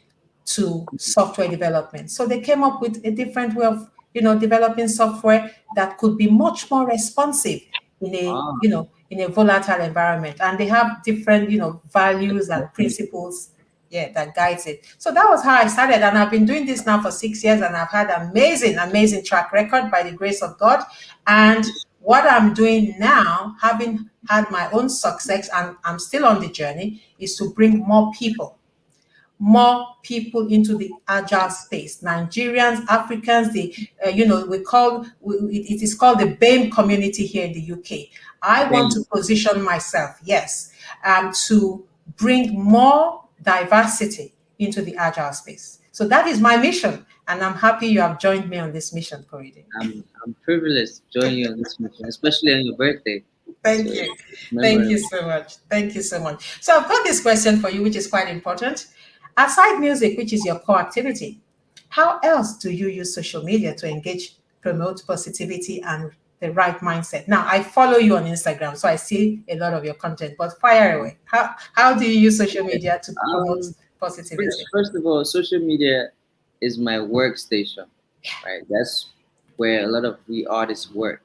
to software development. So they came up with a different way of, developing software that could be much more responsive in a, Ah, in a volatile environment. And they have different, values and principles, yeah, that guides it. So that was how I started. And I've been doing this now for 6 years, and I've had amazing, amazing track record by the grace of God. And What I'm doing now, having had my own success and I'm still on the journey, is to bring more people into the agile space. Nigerians, Africans, it is called the BAME community here in the UK. I want to Thank position myself, yes, to bring more diversity into the agile space. So that is my mission, and I'm happy you have joined me on this mission, Korede. I'm privileged to join you on this mission, especially on your birthday. So Thank you. it's Thank you memorable. so much. Thank you so much. So I've got this question for you, which is quite important. Aside music, which is your core activity, how else do you use social media to engage, promote positivity and the right mindset? Now, I follow you on Instagram, so I see a lot of your content, but fire away. How do you use social media to promote Um, positivity? first of all, social media is my workstation, right? That's where a lot of we artists work.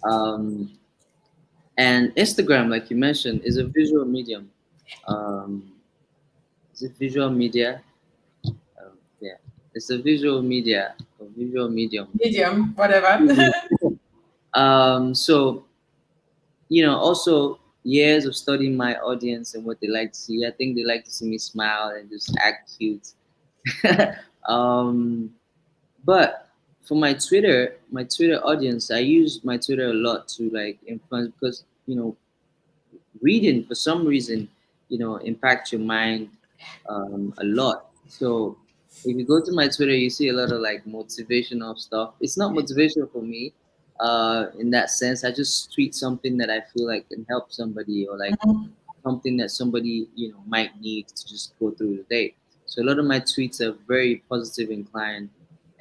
Um, and Instagram, like you mentioned, is a visual medium. Um, is it visual media? Yeah, it's a visual media, a visual medium. Medium, whatever. So also years of studying my audience and what they like to see. I think they like to see me smile and just act cute. um, but for my Twitter audience, I use my Twitter a lot to like influence because reading for some reason impacts your mind a lot. So if you go to my Twitter, you see a lot of like motivational stuff. It's not motivational for me in that sense. I just tweet something that I feel like can help somebody or like something that somebody might need to just go through the day. So a lot of my tweets are very positive inclined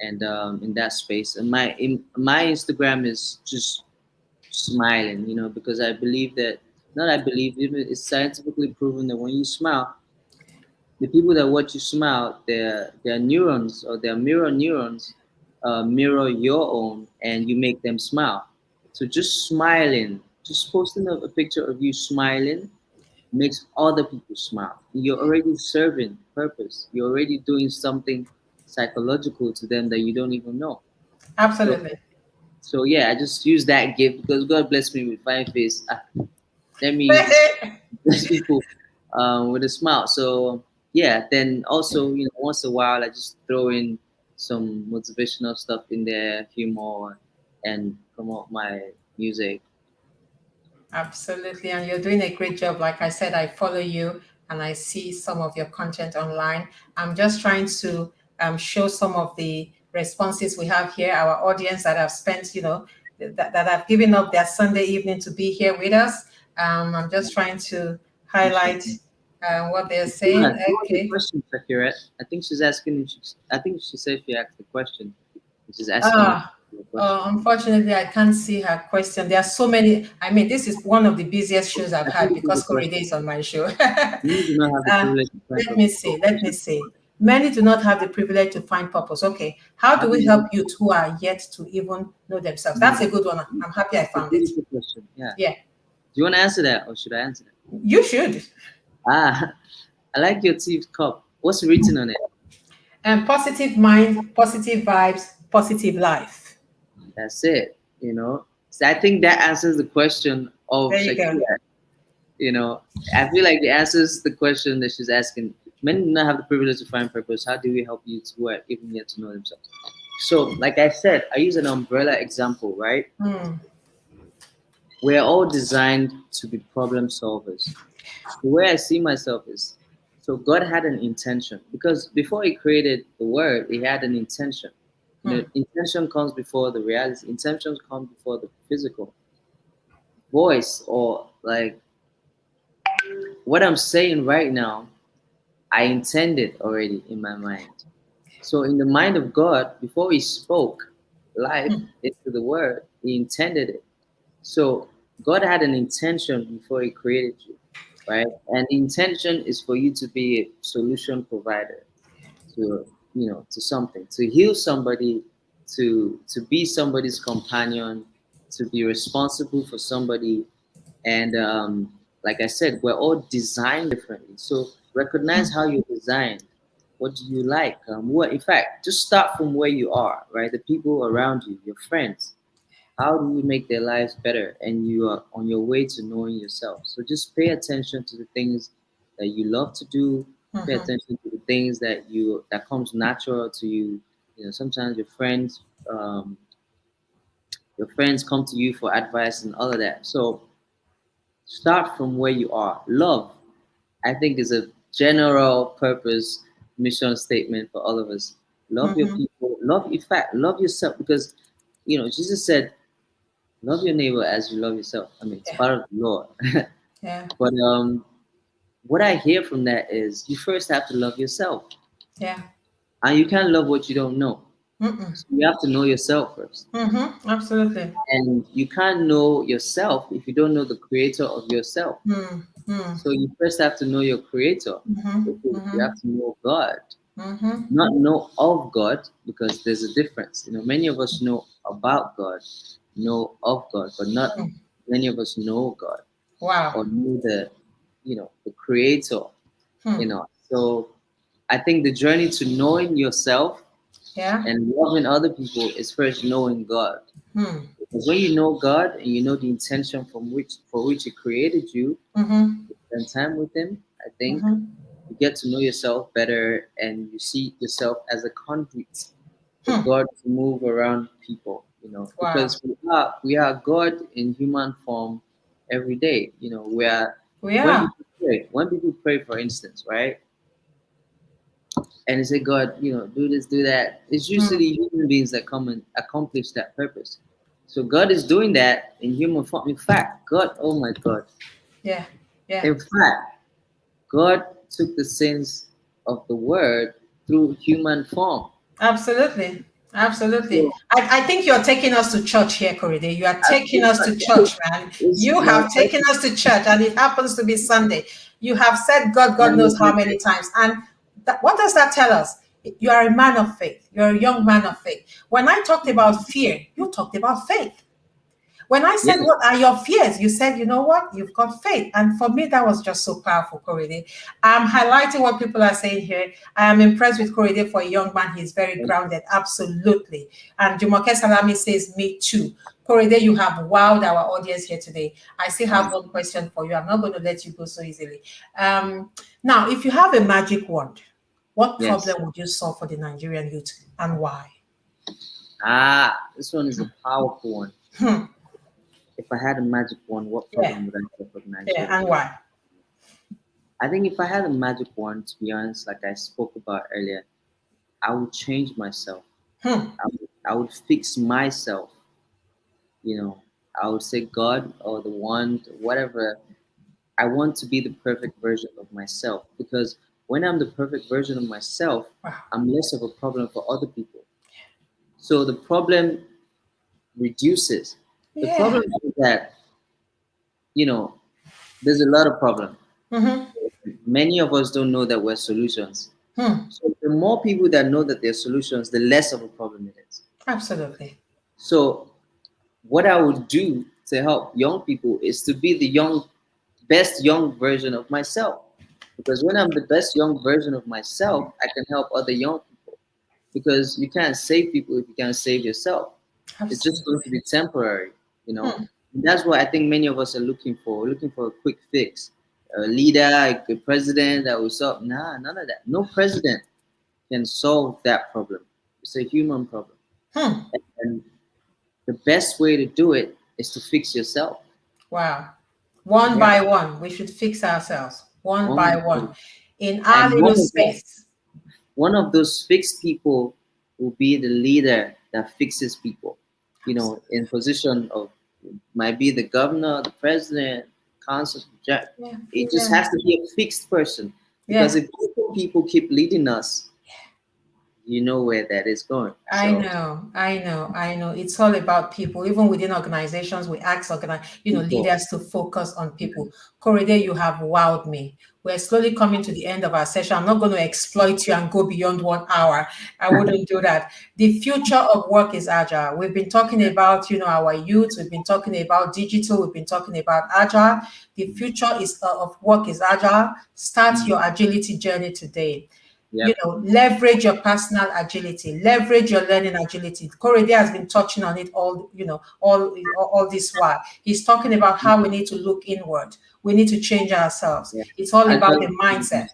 and in that space. And my Instagram is just smiling, because I believe that not I believe even it's scientifically proven that when you smile, the people that watch you smile, their neurons or their mirror neurons mirror your own, and you make them smile. So just smiling, just posting a picture of you smiling makes other people smile. You're already serving purpose. You're already doing something psychological to them that you don't even know. So Absolutely. so yeah, I just use that gift because God blessed me with fine face. Let me just bless people with a smile. So yeah, then also once a while I just throw in some motivational stuff in there, humor, and promote my music. Absolutely. And you're doing a great job. Like I said, I follow you and I see some of your content online. I'm just trying to show some of the responses we have here, our audience that have spent, that have given up their Sunday evening to be here with us. I'm just trying to highlight what they're saying. What was the Okay. question, Shakira? I think she's asking. I think she said she asked the question. She's asking Ah, the question. unfortunately, I can't see her question. There are so many. I mean, this is one of the busiest shows I've I had think this is the because Korede question. is on my show. You do not have the uh, privilege of trying let to. me see. Let me see. Many do not have the privilege to find purpose. Okay. How How do do we you? help youth who are yet to even know themselves? No, That's a good one. I'm happy I it's a found it. beautiful question. Yeah. Yeah, Do you want to answer that, or should I answer that? you should. Ah, I like your teeth cup. What's written on it? And positive mind, positive vibes, positive life. That's it. So I think that answers the question of There you go. Shakira. I feel like it answers the question that she's asking. Men do not have the privilege to find purpose. How do we help youth who are even yet to know themselves? So, like I said, I use an umbrella example, right? Hmm. We're all designed to be problem solvers. The way I see myself is so God had an intention because before He created the world, He had an intention. Hmm. Intention comes before the reality, intentions come before the physical voice, or like what I'm saying right now, I intended already in my mind. So, in the mind of God, before He spoke life into the world, He intended it. So God had an intention before He created you, right? And the intention is for you to be a solution provider to to something, to heal somebody, to be somebody's companion, to be responsible for somebody. And like I said, we're all designed differently. So recognize how you're designed. What do you like? In fact, just start from where you are, right? The people around you, your friends, how do you make their lives better, and you are on your way to knowing yourself. So just pay attention to the things that you love to do. Pay Mm-hmm. attention to the things that comes natural to you. You know, sometimes um, your friends come to you for advice and all of that. So start from where you are. Love, I think, is a general purpose mission statement for all of us. Love your Mm-hmm. people. Love, in fact, love yourself, because Jesus said, "Love your neighbor as you love yourself." I mean, it's Yeah. part of the law. Yeah. But what I hear from that is you first have to love yourself, Yeah. and you can't love what you don't know. Mm-mm. So you have to know yourself first. Mm-hmm. Absolutely. And you can't know yourself if you don't know the creator of yourself. Mm-hmm. So you first have to know your creator, Mm-hmm. which is you Mm-hmm. have to know God. Mm-hmm. Not know of God, because there's a difference. Many of us know about God, know of God, but not Mm. many of us know God Wow. or know the creator. Hmm. So I think the journey to knowing yourself Yeah. and loving other people is first knowing God. Hmm. Because when you know God and you know the intention for which He created you, Mm-hmm. spend time with Him, I think Mm-hmm. you get to know yourself better, and you see yourself as a conduit for Hmm. God to move around people. Wow. Because we are God in human form every day. We are We when are. people pray, for instance, right? And they say, God, do this, do that. It's Hmm. usually human beings that come and accomplish that purpose. So God is doing that in human form. In fact, God, oh my God. Yeah. Yeah. In fact, God took the sins of the world through human form. Absolutely. Absolutely. So I think you're taking us to church here, Korede. You are taking it's us not, to church, man. it's You no, have taken us to church, and it happens to be Sunday. You have said God knows how many times. And what does that tell us? You are a man of faith. You're a young man of faith. When I talked about fear, you talked about faith. When I yeah, said, what are your fears? You said, you know what? You've got faith. And for me, that was just so powerful, Korede. I'm highlighting what people are saying here. I am impressed with Korede for a young man. He's very grounded. Absolutely. And Jumoke Salami says, me too. Korede, you have wowed our audience here today. I still have one question for you. I'm not going to let you go so easily. Now, if you have a magic wand, what yes. problem would you solve for the Nigerian youth and why? This one is a powerful one. Hmm. If I had a magic wand, what Yeah. problem would I solve for Yeah. Nigeria? And why? I think if I had a magic wand, to be honest, like I spoke about earlier, I would change myself. Hmm. I would fix myself. You know, I would say God or the wand, whatever. I want to be the perfect version of myself, because when I'm the perfect version of myself, Wow. I'm less of a problem for other people. So the problem reduces. The Yeah. problem is that, you know, there's a lot of problem. Mm-hmm. Many of us don't know that we're solutions. Hmm. So the more people that know that they're solutions, the less of a problem it is. Absolutely. So what I would do to help young people is to be the best young version of myself. Because when I'm the best young version of myself, I can help other young people. Because you can't save people if you can't save yourself. It's just going to Absolutely. be temporary, you know. Hmm. And that's what I think many of us are looking for. We're looking for a quick fix, a leader, a president that will solve. Nah, none of that. No president can solve that problem. It's a human problem. Hmm. And the best way to do it is to fix yourself. Wow. One Yeah. by one, we should fix ourselves. One by One, one. In our and little space. one of those fixed people will be the leader that fixes people. In position of, might be the governor, the president, council. Yeah. It just Yeah. has to be a fixed person, because Yeah. if people keep leading us, you know where that is going. I So know, I know, I know. It's all about people. Even within organizations, we ask people, leaders to focus on people. Korede, you have wowed me. We're slowly coming to the end of our session. I'm not going to exploit you and go beyond 1 hour. I wouldn't do that. The future of work is agile. We've been talking about, our youth. We've been talking about digital. We've been talking about agile. The future is of work is agile. Start your agility journey today. Yep. leverage your personal agility, leverage your learning agility. Korede has been touching on it all this while. He's talking about how we need to look inward. We need to change ourselves. Yeah. It's all about Agile. the mindset.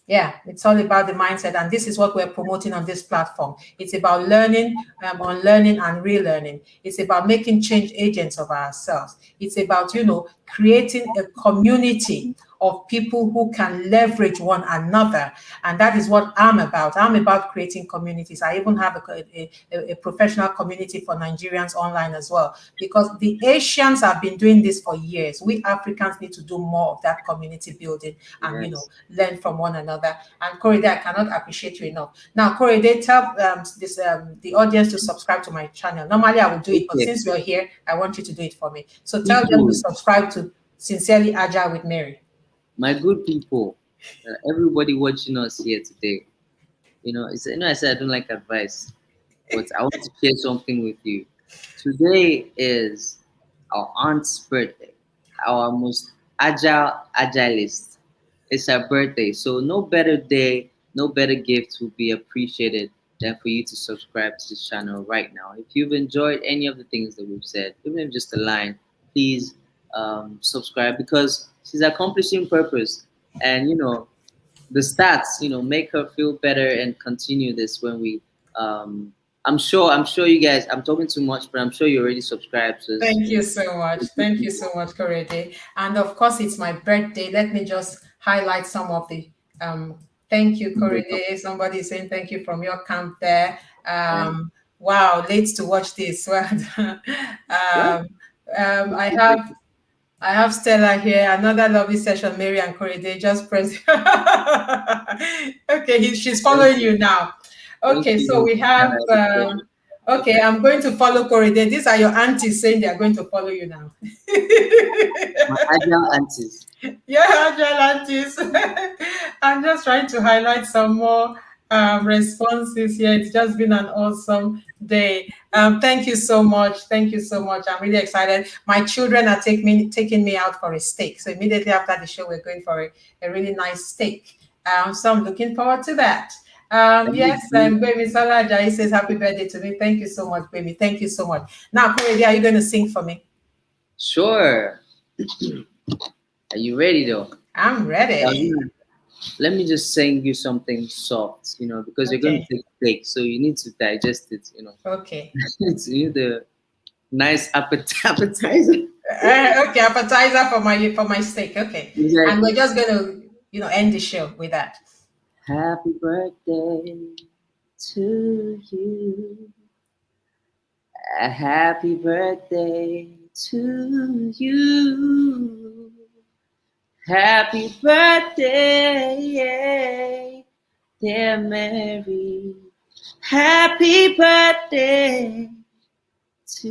Yeah, it's all about the mindset, and this is what we're promoting on this platform. It's about learning, unlearning, and relearning. It's about making change agents of ourselves. It's about creating a community of people who can leverage one another, and that is what I'm about. I'm about creating communities. I even have a professional community for Nigerians online as well, because the Asians have been doing this for years. We Africans need to do more of that community building and Yes. learn from one another. And Korede, I cannot appreciate you enough. Now, Korede, tell the audience to subscribe to my channel. Normally, I would do it, but Okay. since you're here, I want you to do it for me. So tell them to People, subscribe to Sincerely Agile with Mary. my good people, everybody watching us here today. I said I don't like advice, but I want to share something with you. Today is our aunt's birthday, our most agilist. It's her birthday, so no better day, no better gift will be appreciated than for you to subscribe to this channel right now. If you've enjoyed any of the things that we've said, even if just a line, please subscribe because she's accomplishing purpose. And the stats, make her feel better and continue this when we I'm sure you guys, I'm talking too much, but I'm sure you already subscribed. So Thank you so much. Thank you so much, Korede. And of course, it's my birthday. Let me just highlight some of the thank you, Korede. Somebody is saying thank you from your camp there. Wow, late to watch this. Well done. yeah. I have Stella here. Another lovely session. Mary and Korede just press. Okay, she's Thank following you. you now. Thank Okay, so you. we have. Okay, I'm going to follow Korede. These are your aunties saying they are going to follow you now. My agile aunties. Yeah, agile aunties. I'm just trying to highlight some more responses here. It's just been an awesome day. Thank you so much. Thank you so much. I'm really excited. My children are taking me out for a steak. So immediately after the show, we're going for a really nice steak. So I'm looking forward to that. Thank Yes, you. Baby Salah Ajayi says happy birthday to me. Thank you so much, baby. Thank you so much. Now, Korede, are you going to sing for me? Sure. Are you ready though? I'm Yeah, ready. let me just sing you something soft, because you're going to Okay. take a break, so you need to digest it. Okay. It's the nice appetizer. Okay, appetizer for my steak. Okay, and we're Exactly. just gonna end the show with that. Happy birthday to you. A happy birthday to you. Happy birthday, dear Mary. Happy birthday to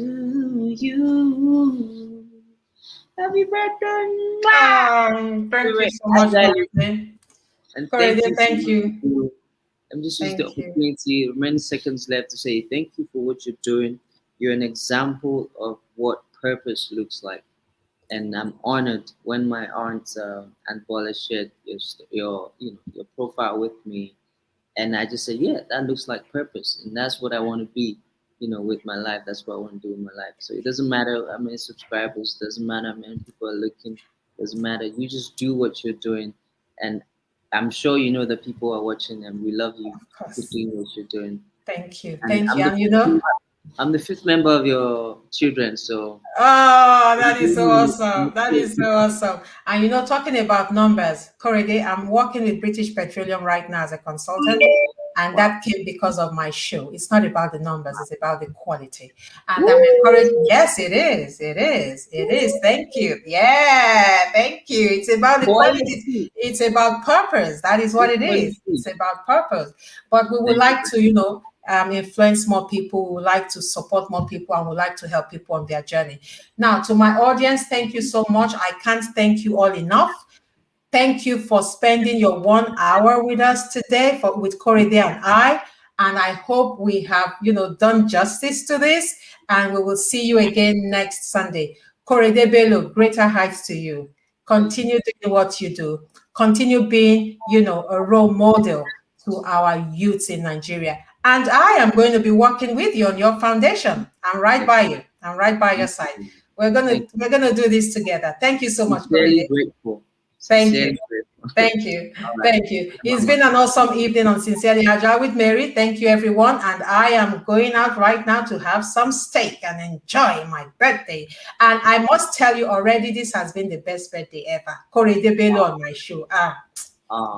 you. Happy birthday. Mwah! Thank you Favorite so much, agile. Korede. And thank Korede, you so thank much you, for. Let me just use the thank you. opportunity, many seconds left, to say thank you for what you're doing. You're an example of what purpose looks like. And I'm honored when my aunt Aunt Bola shared your profile with me, and I just said, yeah, that looks like purpose, and that's what I want to be, with my life. That's what I want to do with my life. So it doesn't matter how many subscribers, doesn't matter how many people are looking, doesn't matter. You just do what you're doing, and I'm sure you know that people are watching, and we love you Of for course. doing what you're doing. Thank you, And thank you. And I'm the fifth member of your children, so. oh, that is so awesome. That is so awesome. And talking about numbers, Korede, I'm working with British Petroleum right now as a consultant. And Wow. that came because of my show. It's not about the numbers, it's about the quality. And I'm encouraged. Yes, it is. It is. It is. Thank you. Yeah, thank you. It's about the quality. Quality. It's about purpose. That is what It's it is. quality. It's about purpose. But we would Thank you. like to, influence more people. We would like to support more people, and we would like to help people on their journey. Now, to my audience, thank you so much. I can't thank you all enough. Thank you for spending your 1 hour with us today with Korede and I. And I hope we have, done justice to this. And we will see you again next Sunday. Korede Bello, greater heights to you. Thank you. Continue doing what you do. Continue being, a role model to our youths in Nigeria. And I am going to be working with you on your foundation. I'm right by you. I'm right by your Thank side. you. We're gonna Thank we're gonna do this together. Thank you so you. much, Sincerely Korede. grateful. Thank you. Sincerely grateful. Thank you. All right. Thank you. It's Mama. been an awesome evening on Sincerely Agile with Mary. Thank you, everyone. And I am going out right now to have some steak and enjoy my birthday. And I must tell you already, this has been the best birthday ever. Korede Bello on my show. Aw.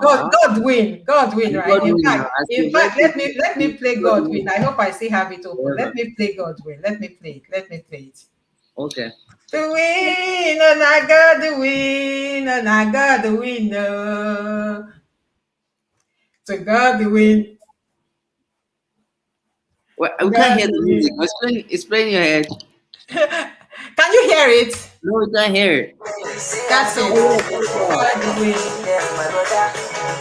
God win. God win, I'm right? God In winner. fact, As in your fact, birthday, let me play God God win. winner I hope I still have it open. Let forever. me play God win. Let me play it. Let me play it. Okay. The win, and I got the win, and I got the win. No. To God the win. Well, To we can't God hear the the music. win. It's playing in your head. Can you hear it? No, we can't hear it. That's it. Oh yeah, play it To loud. God the win. my brother.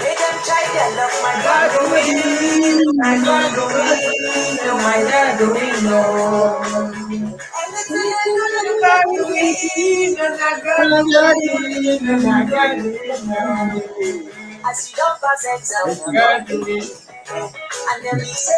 Make them try their luck, my God God the will win. win. I My got God the will win. win. Oh My my God God the will win. win. Oh. Anything I do, To I God got the to win. And I got Oh, the God win. And I got the win. Oh. win. I see don't pass exam, To I God don't the do win. it. And then we say